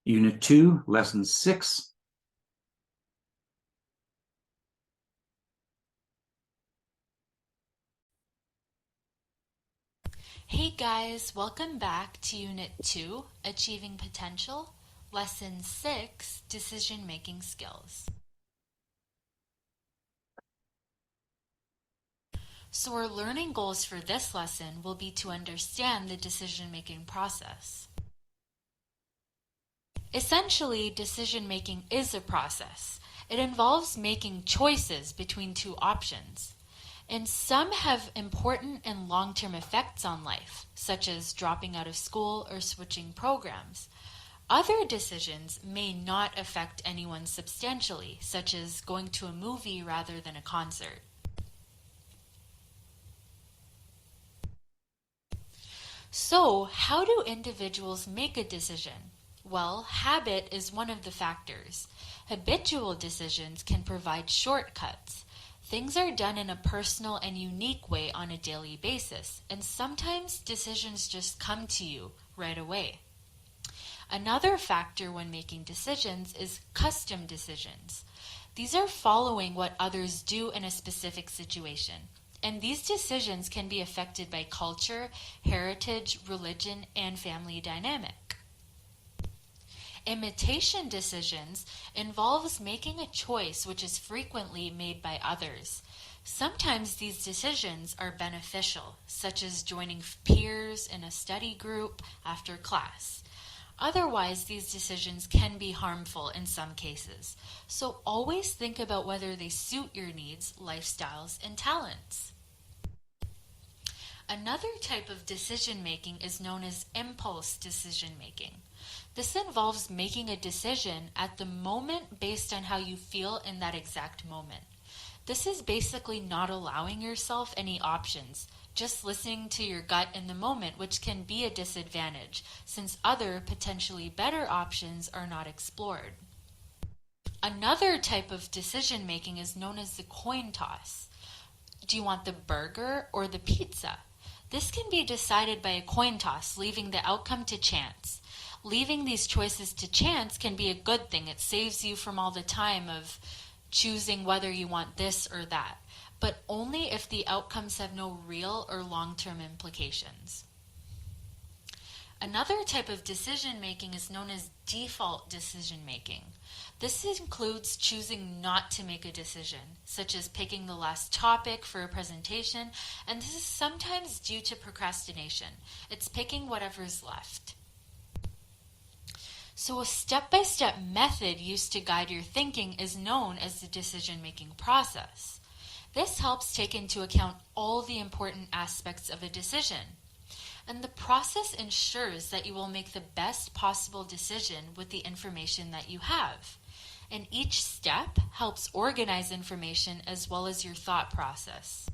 Unit 2, Lesson 6. Hey guys, welcome back to Unit 2, Achieving Potential, Lesson 6, Decision Making Skills. So our learning goals for this lesson will be to understand the decision making process. Essentially, decision making is a process. It involves making choices between two options. And some have important and long-term effects on life, such as dropping out of school or switching programs. Other decisions may not affect anyone substantially, such as going to a movie rather than a concert. So, how do individuals make a decision? Well, habit is one of the factors. Habitual decisions can provide shortcuts. Things are done in a personal and unique way on a daily basis, and sometimes decisions just come to you right away. Another factor when making decisions is custom decisions. These are following what others do in a specific situation. And these decisions can be affected by culture, heritage, religion, and family dynamic. Imitation decisions involves making a choice which is frequently made by others. Sometimes these decisions are beneficial, such as joining peers in a study group after class. Otherwise, these decisions can be harmful in some cases. So always think about whether they suit your needs, lifestyles, and talents. Another type of decision making is known as impulse decision making. This involves making a decision at the moment based on how you feel in that exact moment. This is basically not allowing yourself any options, just listening to your gut in the moment, which can be a disadvantage since other potentially better options are not explored. Another type of decision making is known as the coin toss. Do you want the burger or the pizza? This can be decided by a coin toss, leaving the outcome to chance. Leaving these choices to chance can be a good thing. It saves you from all the time of choosing whether you want this or that, but only if the outcomes have no real or long-term implications. Another type of decision making is known as default decision making. This includes choosing not to make a decision, such as picking the last topic for a presentation, and this is sometimes due to procrastination. It's picking whatever's left. So a step-by-step method used to guide your thinking is known as the decision-making process. This helps take into account all the important aspects of a decision. And the process ensures that you will make the best possible decision with the information that you have. And each step helps organize information as well as your thought process.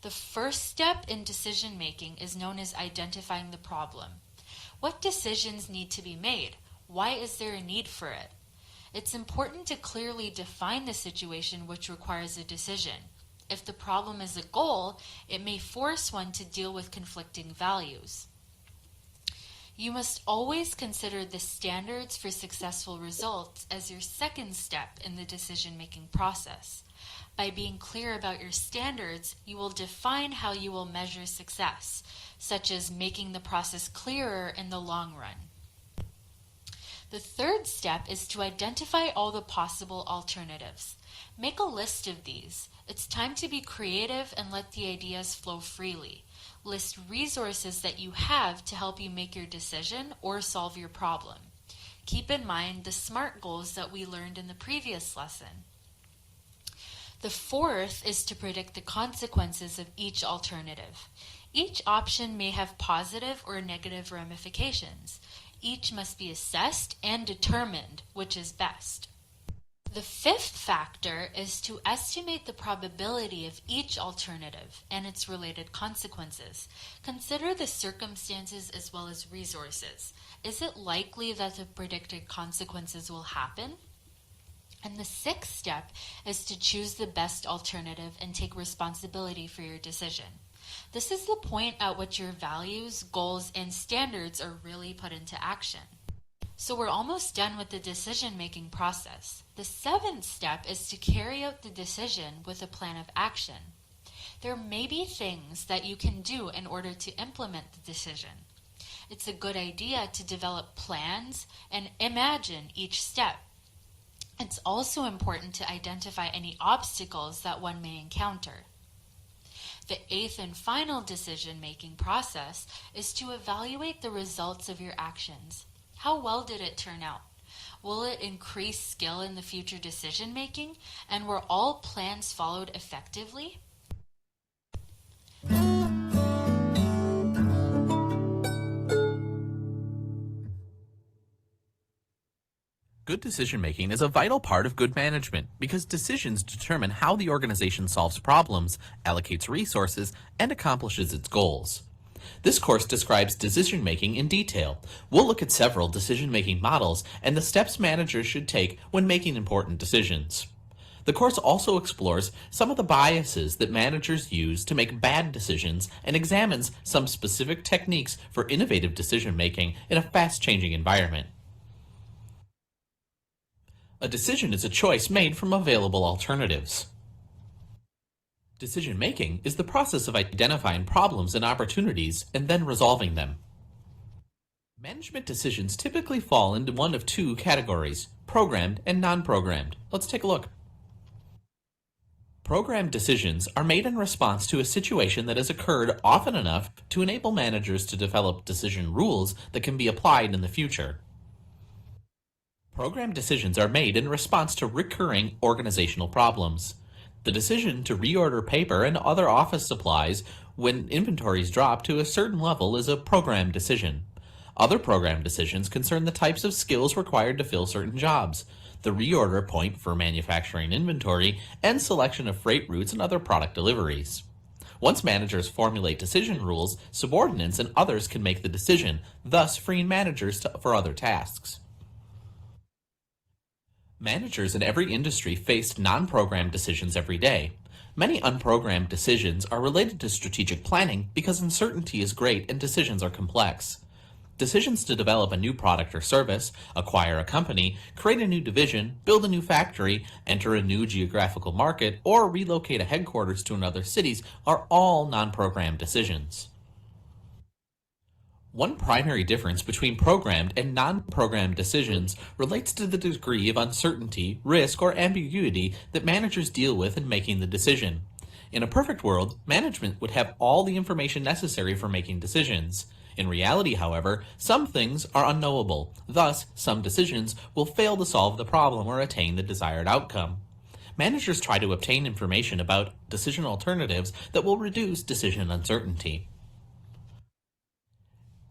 The first step in decision making is known as identifying the problem. What decisions need to be made? Why is there a need for it? It's important to clearly define the situation which requires a decision. If the problem is a goal, it may force one to deal with conflicting values. You must always consider the standards for successful results as your second step in the decision-making process. By being clear about your standards, you will define how you will measure success, such as making the process clearer in the long run. The third step is to identify all the possible alternatives. Make a list of these. It's time to be creative and let the ideas flow freely. List resources that you have to help you make your decision or solve your problem. Keep in mind the SMART goals that we learned in the previous lesson. The fourth is to predict the consequences of each alternative. Each option may have positive or negative ramifications. Each must be assessed and determined which is best. The fifth factor is to estimate the probability of each alternative and its related consequences. Consider the circumstances as well as resources. Is it likely that the predicted consequences will happen? And the sixth step is to choose the best alternative and take responsibility for your decision. This is the point at which your values, goals, and standards are really put into action. So we're almost done with the decision-making process. The seventh step is to carry out the decision with a plan of action. There may be things that you can do in order to implement the decision. It's a good idea to develop plans and imagine each step. It's also important to identify any obstacles that one may encounter. The eighth and final decision-making process is to evaluate the results of your actions. How well did it turn out? Will it increase skill in the future decision-making? And were all plans followed effectively? Good decision making is a vital part of good management because decisions determine how the organization solves problems, allocates resources, and accomplishes its goals. This course describes decision making in detail. We'll look at several decision making models and the steps managers should take when making important decisions. The course also explores some of the biases that managers use to make bad decisions and examines some specific techniques for innovative decision making in a fast-changing environment. A decision is a choice made from available alternatives. Decision making is the process of identifying problems and opportunities and then resolving them. Management decisions typically fall into one of two categories, programmed and non-programmed. Let's take a look. Programmed decisions are made in response to a situation that has occurred often enough to enable managers to develop decision rules that can be applied in the future. Programmed decisions are made in response to recurring organizational problems. The decision to reorder paper and other office supplies when inventories drop to a certain level is a programmed decision. Other programmed decisions concern the types of skills required to fill certain jobs, the reorder point for manufacturing inventory, and selection of freight routes and other product deliveries. Once managers formulate decision rules, subordinates and others can make the decision, thus freeing managers for other tasks. Managers in every industry face non-programmed decisions every day. Many unprogrammed decisions are related to strategic planning because uncertainty is great and decisions are complex. Decisions to develop a new product or service, acquire a company, create a new division, build a new factory, enter a new geographical market, or relocate a headquarters to another city are all non-programmed decisions. One primary difference between programmed and non-programmed decisions relates to the degree of uncertainty, risk, or ambiguity that managers deal with in making the decision. In a perfect world, management would have all the information necessary for making decisions. In reality, however, some things are unknowable. Thus, some decisions will fail to solve the problem or attain the desired outcome. Managers try to obtain information about decision alternatives that will reduce decision uncertainty.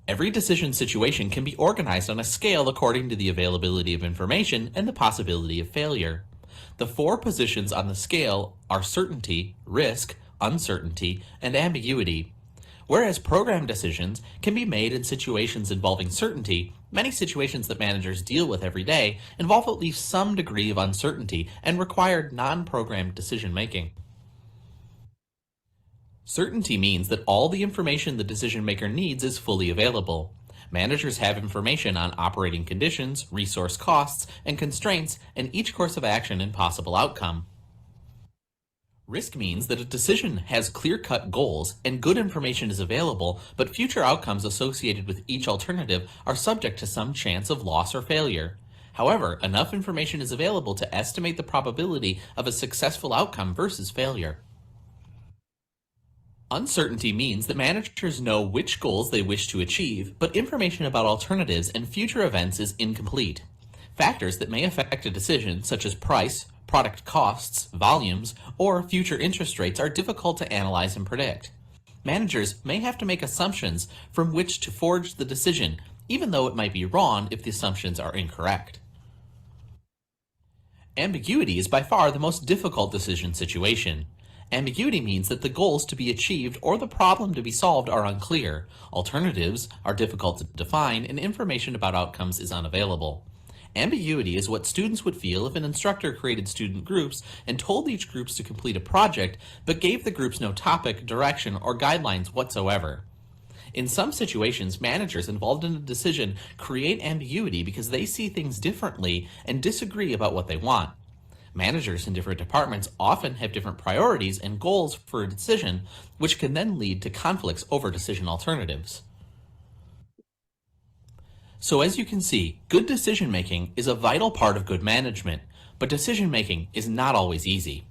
Every decision situation can be organized on a scale according to the availability of information and the possibility of failure. The four positions on the scale are certainty, risk, uncertainty, and ambiguity. Whereas programmed decisions can be made in situations involving certainty, many situations that managers deal with every day involve at least some degree of uncertainty and require non-programmed decision making. Certainty means that all the information the decision maker needs is fully available. Managers have information on operating conditions, resource costs, and constraints, and each course of action and possible outcome. Risk means that a decision has clear-cut goals and good information is available, but future outcomes associated with each alternative are subject to some chance of loss or failure. However, enough information is available to estimate the probability of a successful outcome versus failure. Uncertainty means that managers know which goals they wish to achieve, but information about alternatives and future events is incomplete. Factors that may affect a decision, such as price, product costs, volumes, or future interest rates, are difficult to analyze and predict. Managers may have to make assumptions from which to forge the decision, even though it might be wrong if the assumptions are incorrect. Ambiguity is by far the most difficult decision situation. Ambiguity means that the goals to be achieved or the problem to be solved are unclear, alternatives are difficult to define, and information about outcomes is unavailable. Ambiguity is what students would feel if an instructor created student groups and told each groups to complete a project, but gave the groups no topic, direction, or guidelines whatsoever. In some situations, managers involved in a decision create ambiguity because they see things differently and disagree about what they want. Managers in different departments often have different priorities and goals for a decision, which can then lead to conflicts over decision alternatives. So as you can see, good decision making is a vital part of good management, but decision making is not always easy.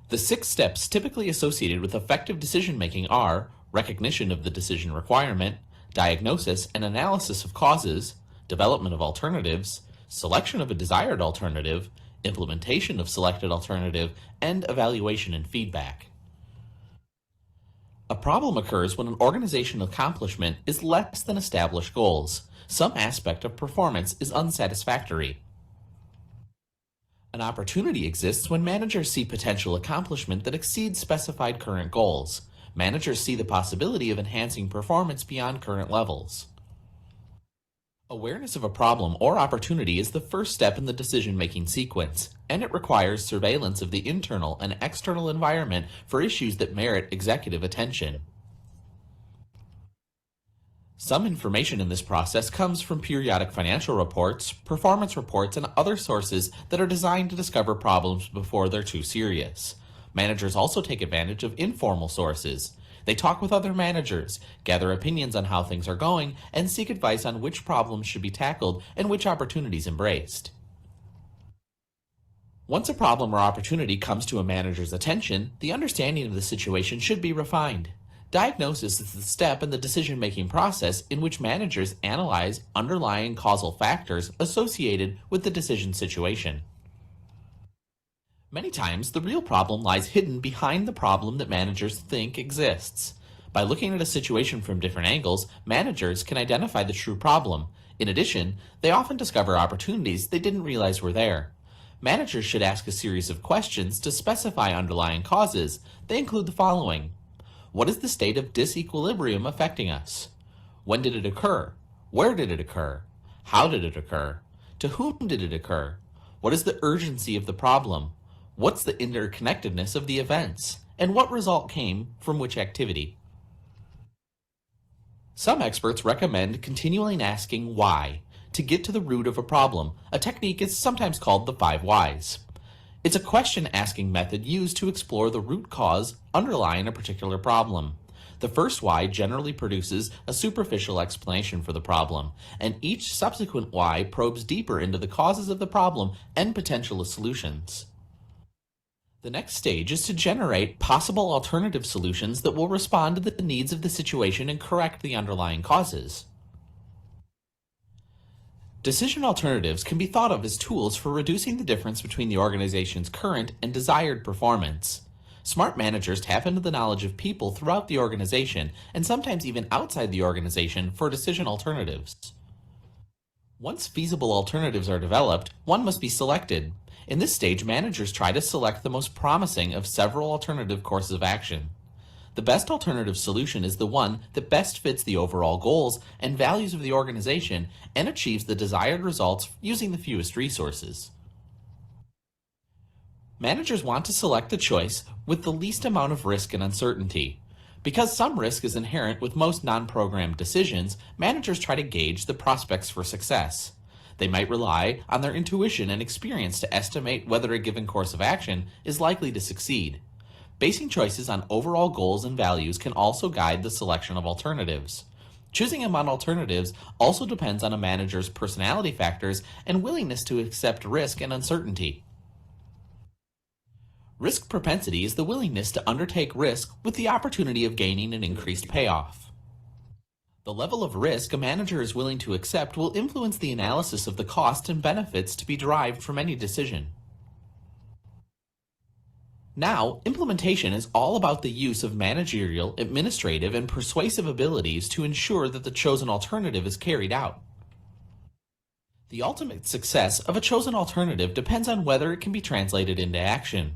The 6 steps typically associated with effective decision making are recognition of the decision requirement, diagnosis and analysis of causes, development of alternatives, selection of a desired alternative, implementation of selected alternative, and evaluation and feedback. A problem occurs when an organizational accomplishment is less than established goals. Some aspect of performance is unsatisfactory. An opportunity exists when managers see potential accomplishment that exceeds specified current goals. Managers see the possibility of enhancing performance beyond current levels. Awareness of a problem or opportunity is the first step in the decision-making sequence, and it requires surveillance of the internal and external environment for issues that merit executive attention. Some information in this process comes from periodic financial reports, performance reports, and other sources that are designed to discover problems before they're too serious. Managers also take advantage of informal sources. They talk with other managers, gather opinions on how things are going, and seek advice on which problems should be tackled and which opportunities embraced. Once a problem or opportunity comes to a manager's attention, the understanding of the situation should be refined. Diagnosis is the step in the decision-making process in which managers analyze underlying causal factors associated with the decision situation. Many times, the real problem lies hidden behind the problem that managers think exists. By looking at a situation from different angles, managers can identify the true problem. In addition, they often discover opportunities they didn't realize were there. Managers should ask a series of questions to specify underlying causes. They include the following. What is the state of disequilibrium affecting us? When did it occur? Where did it occur? How did it occur? To whom did it occur? What is the urgency of the problem? What's the interconnectedness of the events? And what result came from which activity? Some experts recommend continually asking why to get to the root of a problem. A technique is sometimes called the 5 whys. It's a question-asking method used to explore the root cause underlying a particular problem. The first why generally produces a superficial explanation for the problem, and each subsequent why probes deeper into the causes of the problem and potential solutions. The next stage is to generate possible alternative solutions that will respond to the needs of the situation and correct the underlying causes. Decision alternatives can be thought of as tools for reducing the difference between the organization's current and desired performance. Smart managers tap into the knowledge of people throughout the organization and sometimes even outside the organization for decision alternatives. Once feasible alternatives are developed, one must be selected. In this stage, managers try to select the most promising of several alternative courses of action. The best alternative solution is the one that best fits the overall goals and values of the organization and achieves the desired results using the fewest resources. Managers want to select the choice with the least amount of risk and uncertainty. Because some risk is inherent with most non-programmed decisions, managers try to gauge the prospects for success. They might rely on their intuition and experience to estimate whether a given course of action is likely to succeed. Basing choices on overall goals and values can also guide the selection of alternatives. Choosing among alternatives also depends on a manager's personality factors and willingness to accept risk and uncertainty. Risk propensity is the willingness to undertake risk with the opportunity of gaining an increased payoff. The level of risk a manager is willing to accept will influence the analysis of the cost and benefits to be derived from any decision. Now, implementation is all about the use of managerial, administrative, and persuasive abilities to ensure that the chosen alternative is carried out. The ultimate success of a chosen alternative depends on whether it can be translated into action.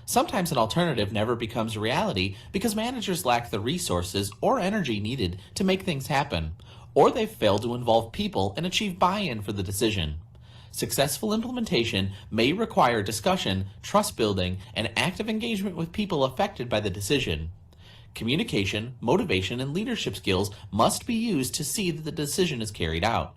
Sometimes an alternative never becomes a reality because managers lack the resources or energy needed to make things happen, or they've failed to involve people and achieve buy-in for the decision. Successful implementation may require discussion, trust building, and active engagement with people affected by the decision. Communication, motivation, and leadership skills must be used to see that the decision is carried out.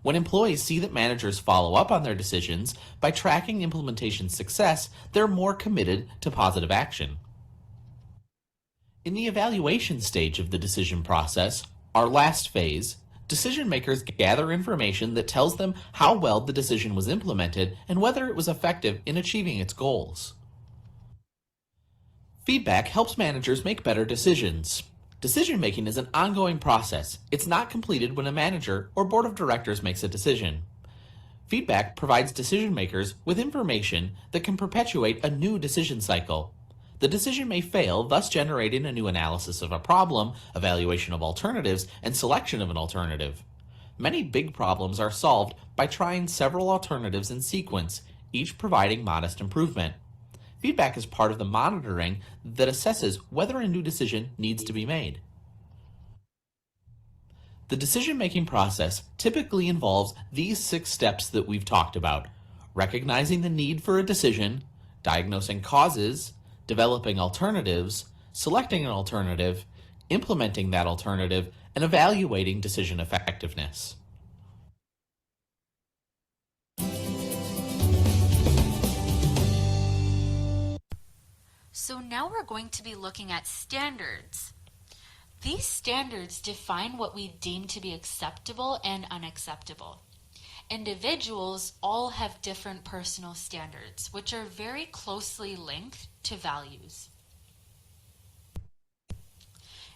When employees see that managers follow up on their decisions by tracking implementation success, they're more committed to positive action. In the evaluation stage of the decision process, our last phase, decision makers gather information that tells them how well the decision was implemented and whether it was effective in achieving its goals. Feedback helps managers make better decisions. Decision making is an ongoing process. It's not completed when a manager or board of directors makes a decision. Feedback provides decision makers with information that can perpetuate a new decision cycle. The decision may fail, thus generating a new analysis of a problem, evaluation of alternatives, and selection of an alternative. Many big problems are solved by trying several alternatives in sequence, each providing modest improvement. Feedback is part of the monitoring that assesses whether a new decision needs to be made. The decision-making process typically involves these 6 steps that we've talked about: recognizing the need for a decision, diagnosing causes, developing alternatives, selecting an alternative, implementing that alternative, and evaluating decision effectiveness. So now we're going to be looking at standards. These standards define what we deem to be acceptable and unacceptable. Individuals all have different personal standards, which are very closely linked to values.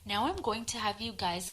Now I'm going to have you guys